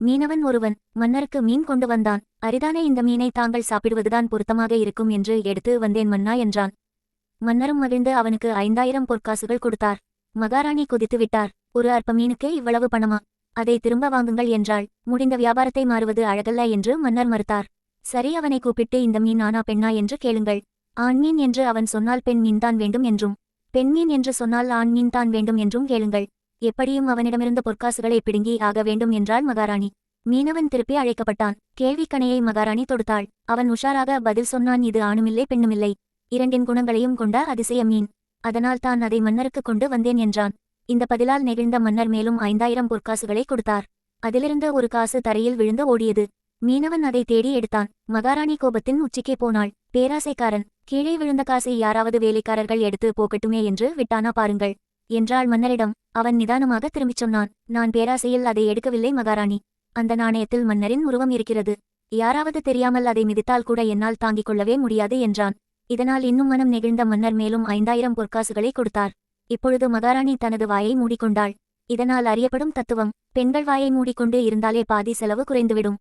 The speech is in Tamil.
மீனவன் ஒருவன் மன்னருக்கு மீன் கொண்டு வந்தான். அரிதான இந்த மீனை தாங்கள் சாப்பிடுவதுதான் பொருத்தமாக இருக்கும் என்று எடுத்து வந்தேன் மன்னா என்றான். மன்னரும் மகிழ்ந்து அவனுக்கு 5000 பொற்காசுகள் கொடுத்தார். மகாராணி கொதித்து விட்டார். ஒரு அற்ப மீனுக்கே இவ்வளவு பணமா? அதை திரும்ப வாங்குங்கள் என்றாள். முடிந்த வியாபாரத்தை மாறுவது அழகல்ல என்று மன்னர் மறுத்தார். சரி, அவனை கூப்பிட்டு இந்த மீன் ஆனா பெண்ணா என்று கேளுங்கள். ஆண்மீன் என்று அவன் சொன்னால் பெண் மீன்தான் வேண்டும் என்றும், பெண்மீன் என்று சொன்னால் ஆண்மீன் தான் வேண்டும் என்றும் கேளுங்கள். எப்படியும் அவனிடமிருந்த பொற்காசுகளை பிடுங்கி ஆக வேண்டும் என்றாள் மகாராணி. மீனவன் திருப்பி அழைக்கப்பட்டான். கேள்விக்கணையை மகாராணி தொடுத்தாள். அவன் உஷாராக பதில் சொன்னான். இது ஆணுமில்லை பெண்ணுமில்லை, இரண்டின் குணங்களையும் கொண்ட அதிசய மீன். அதனால் தான் அதை மன்னருக்கு கொண்டு வந்தேன் என்றான். இந்த பதிலால் நெகிழ்ந்த மன்னர் மேலும் 5000 பொற்காசுகளை கொடுத்தார். அதிலிருந்த ஒரு காசு தரையில் விழுந்து ஓடியது. மீனவன் அதை தேடி எடுத்தான். மகாராணி கோபத்தின் உச்சிக்கே போனாள். பேராசைக்காரன், கீழே விழுந்த காசை யாராவது வேலைக்காரர்கள் எடுத்து போக்கட்டுமே என்று விட்டானா பாருங்கள் என்றாள் மன்னரிடம். அவன் நிதானமாக திரும்பிச் சொன்னான். நான் பேராசையில் அதை எடுக்கவில்லை மகாராணி. அந்த நாணயத்தில் மன்னரின் உருவம் இருக்கிறது. யாராவது தெரியாமல் அதை மிதித்தால் கூட என்னால் தாங்கிக் கொள்ளவே முடியாது என்றான். இதனால் இன்னும் மனம் நெகிழ்ந்த மன்னர் மேலும் 5000 பொற்காசுகளை கொடுத்தார். இப்பொழுது மகாராணி தனது வாயை மூடிக்கொண்டாள். இதனால் அறியப்படும் தத்துவம்: பெண்கள் வாயை மூடிக்கொண்டு இருந்தாலே பாதி செலவு குறைந்துவிடும்.